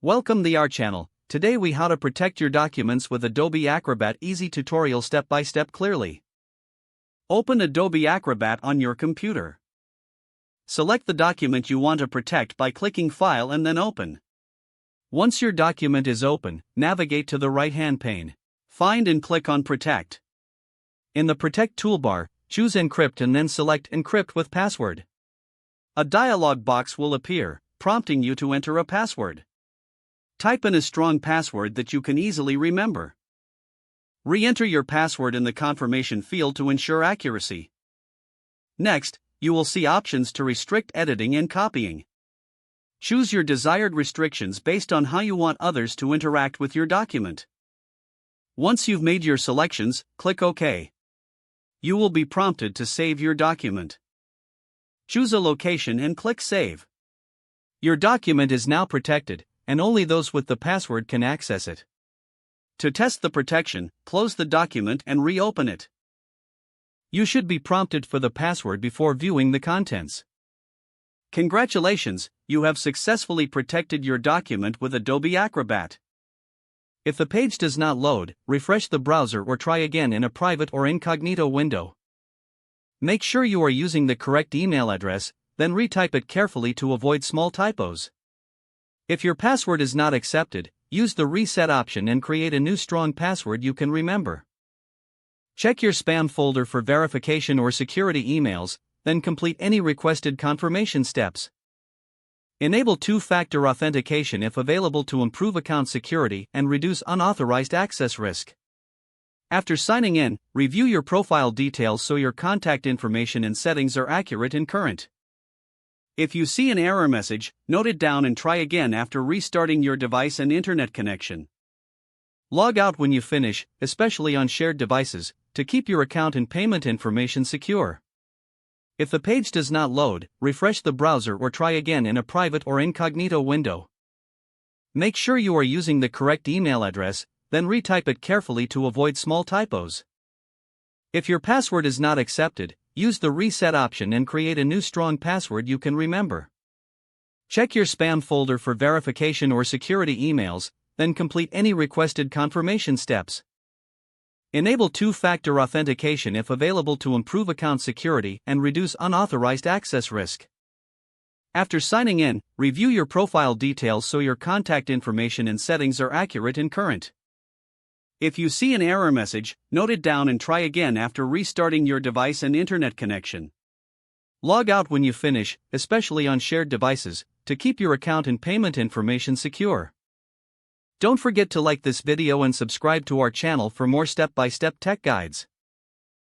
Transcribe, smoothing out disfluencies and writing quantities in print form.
Welcome to our channel. Today we how to protect your documents with Adobe Acrobat easy tutorial step by step clearly. Open Adobe Acrobat on your computer. Select the document you want to protect by clicking File and then Open. Once your document is open, navigate to the right-hand pane. Find and click on Protect. In the Protect toolbar, choose Encrypt and then select Encrypt with Password. A dialog box will appear, prompting you to enter a password. Type in a strong password that you can easily remember. Re-enter your password in the confirmation field to ensure accuracy. Next, you will see options to restrict editing and copying. Choose your desired restrictions based on how you want others to interact with your document. Once you've made your selections, click OK. You will be prompted to save your document. Choose a location and click Save. Your document is now protected, and only those with the password can access it. To test the protection, close the document and reopen it. You should be prompted for the password before viewing the contents. Congratulations, you have successfully protected your document with Adobe Acrobat. If the page does not load, refresh the browser or try again in a private or incognito window. Make sure you are using the correct email address, then retype it carefully to avoid small typos. If your password is not accepted, use the Reset option and create a new strong password you can remember. Check your spam folder for verification or security emails, then complete any requested confirmation steps. Enable two-factor authentication if available to improve account security and reduce unauthorized access risk. After signing in, review your profile details so your contact information and settings are accurate and current. If you see an error message, note it down and try again after restarting your device and internet connection. Log out when you finish, especially on shared devices, to keep your account and payment information secure. If the page does not load, refresh the browser or try again in a private or incognito window. Make sure you are using the correct email address, then retype it carefully to avoid small typos. If your password is not accepted, use the Reset option and create a new strong password you can remember. Check your spam folder for verification or security emails, then complete any requested confirmation steps. Enable two-factor authentication if available to improve account security and reduce unauthorized access risk. After signing in, review your profile details so your contact information and settings are accurate and current. If you see an error message, note it down and try again after restarting your device and internet connection. Log out when you finish, especially on shared devices, to keep your account and payment information secure. Don't forget to like this video and subscribe to our channel for more step-by-step tech guides.